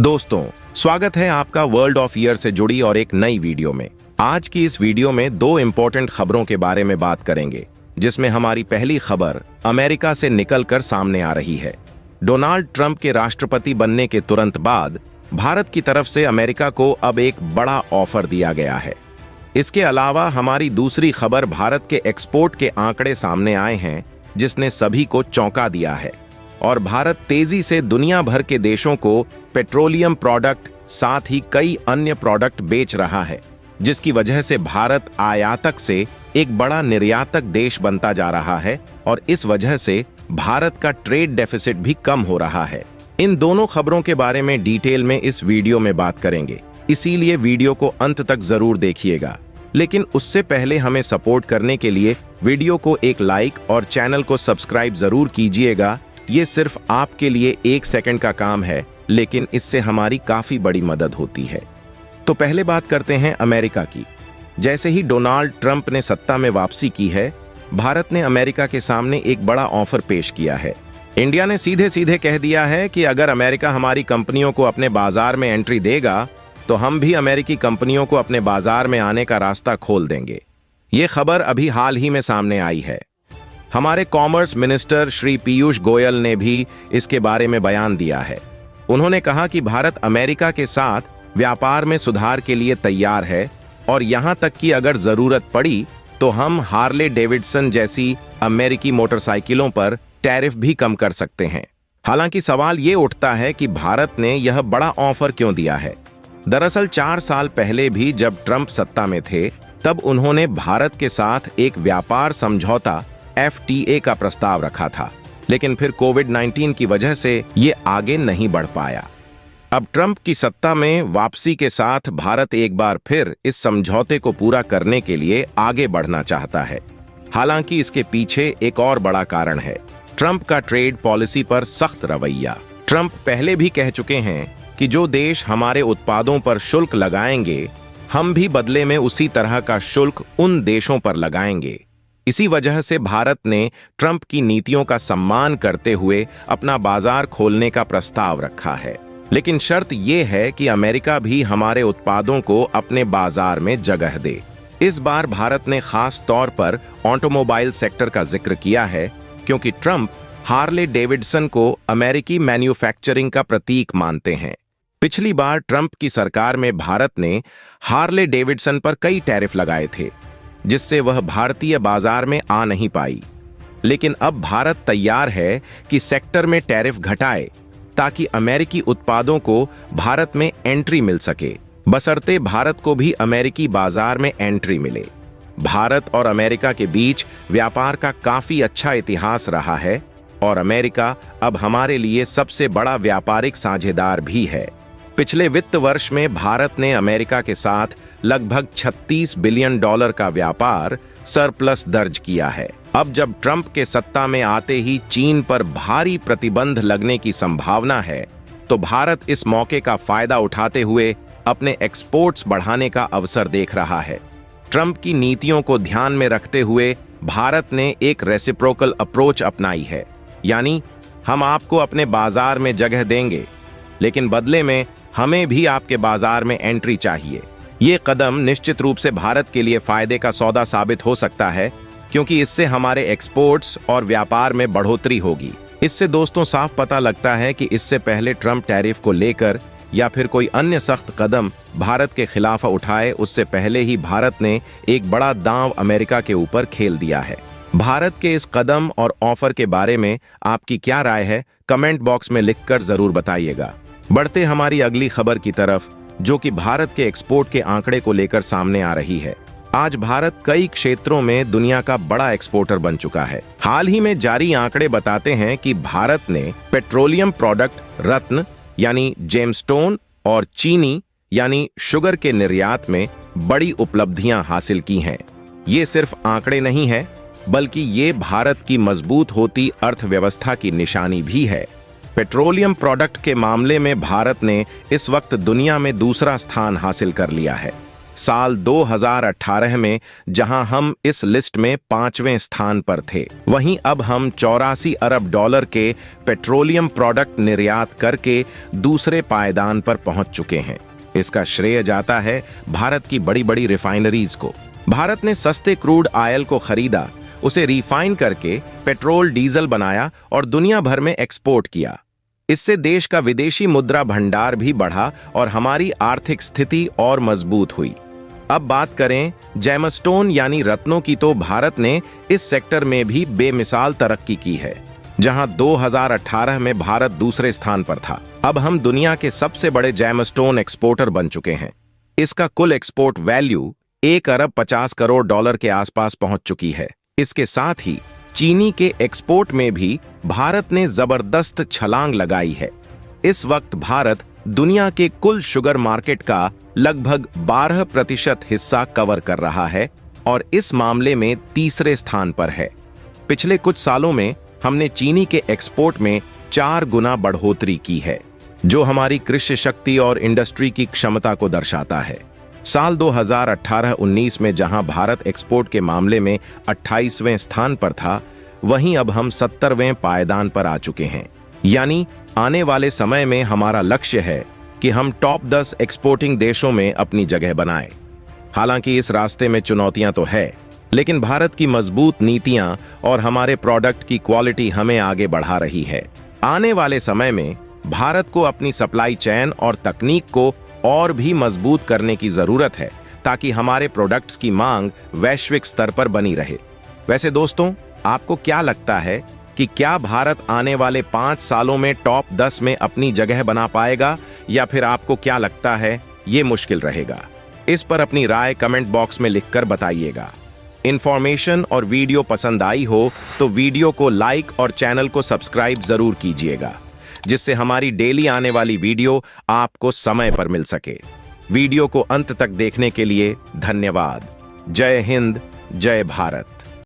दोस्तों, स्वागत है आपका वर्ल्ड ऑफ ईयर से जुड़ी और एक नई वीडियो में। आज की इस वीडियो में दो इंपॉर्टेंट खबरों के बारे में बात करेंगे, जिसमें हमारी पहली खबर अमेरिका से निकलकर सामने आ रही है। डोनाल्ड ट्रंप के राष्ट्रपति बनने के तुरंत बाद भारत की तरफ से अमेरिका को अब एक बड़ा ऑफर दिया गया है। इसके अलावा हमारी दूसरी खबर भारत के एक्सपोर्ट के आंकड़े सामने आए हैं, जिसने सभी को चौंका दिया है और भारत तेजी से दुनिया भर के देशों को पेट्रोलियम प्रोडक्ट साथ ही कई अन्य प्रोडक्ट बेच रहा है, जिसकी वजह से भारत आयातक से एक बड़ा निर्यातक देश बनता जा रहा है और इस वजह से भारत का ट्रेड डेफिसिट भी कम हो रहा है। इन दोनों खबरों के बारे में डिटेल में इस वीडियो में बात करेंगे, इसीलिए वीडियो को अंत तक जरूर देखिएगा। लेकिन उससे पहले हमें सपोर्ट करने के लिए वीडियो को एक लाइक और चैनल को सब्सक्राइब जरूर कीजिएगा। ये सिर्फ आपके लिए 1 सेकंड का काम है, लेकिन इससे हमारी काफी बड़ी मदद होती है। तो पहले बात करते हैं अमेरिका की। जैसे ही डोनाल्ड ट्रंप ने सत्ता में वापसी की है, भारत ने अमेरिका के सामने एक बड़ा ऑफर पेश किया है। इंडिया ने सीधे सीधे कह दिया है कि अगर अमेरिका हमारी कंपनियों को अपने बाजार में एंट्री देगा, तो हम भी अमेरिकी कंपनियों को अपने बाजार में आने का रास्ता खोल देंगे। ये खबर अभी हाल ही में सामने आई है। हमारे कॉमर्स मिनिस्टर श्री पीयूष गोयल ने भी इसके बारे में बयान दिया है। उन्होंने कहा कि भारत अमेरिका के साथ व्यापार में सुधार के लिए तैयार है और यहां तक कि अगर जरूरत पड़ी तो हम हार्ले डेविडसन जैसी अमेरिकी मोटरसाइकिलों पर टैरिफ भी कम कर सकते हैं। हालांकि सवाल ये उठता है कि भारत ने यह बड़ा ऑफर क्यों दिया है। दरअसल 4 साल पहले भी जब ट्रंप सत्ता में थे, तब उन्होंने भारत के साथ एक व्यापार समझौता FTA का प्रस्ताव रखा था, लेकिन फिर कोविड-19 की वजह से ये आगे नहीं बढ़ पाया। अब ट्रंप की सत्ता में वापसी के साथ भारत एक बार फिर इस समझौते को पूरा करने के लिए आगे बढ़ना चाहता है। हालांकि इसके पीछे एक और बड़ा कारण है, ट्रंप का ट्रेड पॉलिसी पर सख्त रवैया। ट्रंप पहले भी कह चुके हैं कि जो देश हमारे उत्पादों पर शुल्क लगाएंगे, हम भी बदले में उसी तरह का शुल्क उन देशों पर लगाएंगे। इसी वजह से भारत ने ट्रंप की नीतियों का सम्मान करते हुए अपना बाजार खोलने का प्रस्ताव रखा है। लेकिन शर्त यह है कि अमेरिका भी हमारे उत्पादों को अपने बाजार में जगह दे। इस बार भारत ने खास तौर पर ऑटोमोबाइल सेक्टर का जिक्र किया है, क्योंकि ट्रंप हार्ले डेविडसन को अमेरिकी मैन्युफैक्चरिंग का प्रतीक मानते हैं। पिछली बार ट्रंप की सरकार में भारत ने हार्ले डेविडसन पर कई टैरिफ लगाए थे, जिससे वह भारतीय बाजार में आ नहीं पाई। लेकिन अब भारत तैयार है कि सेक्टर में टैरिफ घटाए, ताकि अमेरिकी उत्पादों को भारत में एंट्री मिल सके, बशर्ते भारत को भी अमेरिकी बाजार में एंट्री मिले। भारत और अमेरिका के बीच व्यापार का काफी अच्छा इतिहास रहा है और अमेरिका अब हमारे लिए सबसे बड़ा व्यापारिक साझेदार भी है। पिछले वित्त वर्ष में भारत ने अमेरिका के साथ लगभग $36 बिलियन का व्यापार सरप्लस दर्ज किया है। अब जब ट्रंप के सत्ता में आते ही चीन पर भारी प्रतिबंध लगने की संभावना है, तो भारत इस मौके का फायदा उठाते हुए अपने एक्सपोर्ट्स बढ़ाने का अवसर देख रहा है। ट्रंप की नीतियों को ध्यान में रखते हुए भारत ने एक रेसिप्रोकल अप्रोच अपनाई है, यानी हम आपको अपने बाजार में जगह देंगे, लेकिन बदले में हमें भी आपके बाजार में एंट्री चाहिए। ये कदम निश्चित रूप से भारत के लिए फायदे का सौदा साबित हो सकता है, क्योंकि इससे हमारे एक्सपोर्ट्स और व्यापार में बढ़ोतरी होगी। इससे दोस्तों साफ पता लगता है कि इससे पहले ट्रंप टैरिफ को लेकर या फिर कोई अन्य सख्त कदम भारत के खिलाफ उठाए, उससे पहले ही भारत ने एक बड़ा दांव अमेरिका के ऊपर खेल दिया है। भारत के इस कदम और ऑफर के बारे में आपकी क्या राय है, कमेंट बॉक्स में लिखकर जरूर बताइएगा। बढ़ते हमारी अगली खबर की तरफ, जो कि भारत के एक्सपोर्ट के आंकड़े को लेकर सामने आ रही है। आज भारत कई क्षेत्रों में दुनिया का बड़ा एक्सपोर्टर बन चुका है। हाल ही में जारी आंकड़े बताते हैं कि भारत ने पेट्रोलियम प्रोडक्ट रत्न यानी जेमस्टोन और चीनी यानी शुगर के निर्यात में बड़ी उपलब्धियां हासिल की हैं। ये सिर्फ आंकड़े नहीं है, बल्कि ये भारत की मजबूत होती अर्थव्यवस्था की निशानी भी है। पेट्रोलियम प्रोडक्ट के मामले में भारत ने इस वक्त दुनिया में दूसरा स्थान हासिल कर लिया है। साल 2018 में, जहां हम इस लिस्ट में 5वें स्थान पर थे, वहीं अब हम 84 अरब डॉलर के पेट्रोलियम प्रोडक्ट निर्यात करके दूसरे पायदान पर पहुंच चुके हैं। इसका श्रेय जाता है भारत की बड़ी बड़ी रिफाइनरीज को। भारत ने सस्ते क्रूड ऑयल को खरीदा, उसे रिफाइन करके पेट्रोल डीजल बनाया और दुनिया भर में एक्सपोर्ट किया। इससे देश का विदेशी मुद्रा भंडार भी बढ़ा और हमारी आर्थिक स्थिति और मजबूत हुई। अब बात करें जेमस्टोन यानी रत्नों की, तो भारत ने इस सेक्टर में भी बेमिसाल तरक्की की है। जहां 2018 में भारत दूसरे स्थान पर था, अब हम दुनिया के सबसे बड़े जेमस्टोन एक्सपोर्टर बन चुके हैं। इसका कुल एक्सपोर्ट वैल्यू 1 अरब 50 करोड़ डॉलर के आसपास पहुंच चुकी है। इसके साथ ही चीनी के एक्सपोर्ट में भी भारत ने जबरदस्त छलांग लगाई है। इस वक्त भारत दुनिया के कुल शुगर मार्केट का लगभग 12% हिस्सा कवर कर रहा है और इस मामले में तीसरे स्थान पर है। पिछले कुछ सालों में हमने चीनी के एक्सपोर्ट में 4 गुना बढ़ोतरी की है, जो हमारी कृषि शक्ति और इंडस्ट्री की क्षमता को दर्शाता है। साल 2018-19 में जहां भारत एक्सपोर्ट के मामले में 28वें स्थान पर था, वहीं अब हम 70वें पायदान पर आ चुके हैं। यानी आने वाले समय में हमारा लक्ष्य है कि हम टॉप 10 एक्सपोर्टिंग देशों में अपनी जगह बनाएं। हालांकि इस रास्ते में चुनौतियां तो है, लेकिन भारत की मजबूत नीतियां और हमारे प्रोडक्ट की क्वालिटी हमें आगे बढ़ा रही है। आने वाले समय में भारत को अपनी सप्लाई चेन और तकनीक को और भी मजबूत करने की जरूरत है, ताकि हमारे प्रोडक्ट्स की मांग वैश्विक स्तर पर बनी रहे। वैसे दोस्तों, आपको क्या लगता है कि क्या भारत आने वाले 5 सालों में टॉप 10 में अपनी जगह बना पाएगा, या फिर आपको क्या लगता है ये मुश्किल रहेगा? इस पर अपनी राय कमेंट बॉक्स में लिखकर बताइएगा। इंफॉर्मेशन और वीडियो पसंद आई हो तो वीडियो को लाइक और चैनल को सब्सक्राइब जरूर कीजिएगा, जिससे हमारी डेली आने वाली वीडियो आपको समय पर मिल सके। वीडियो को अंत तक देखने के लिए धन्यवाद। जय हिंद, जय भारत।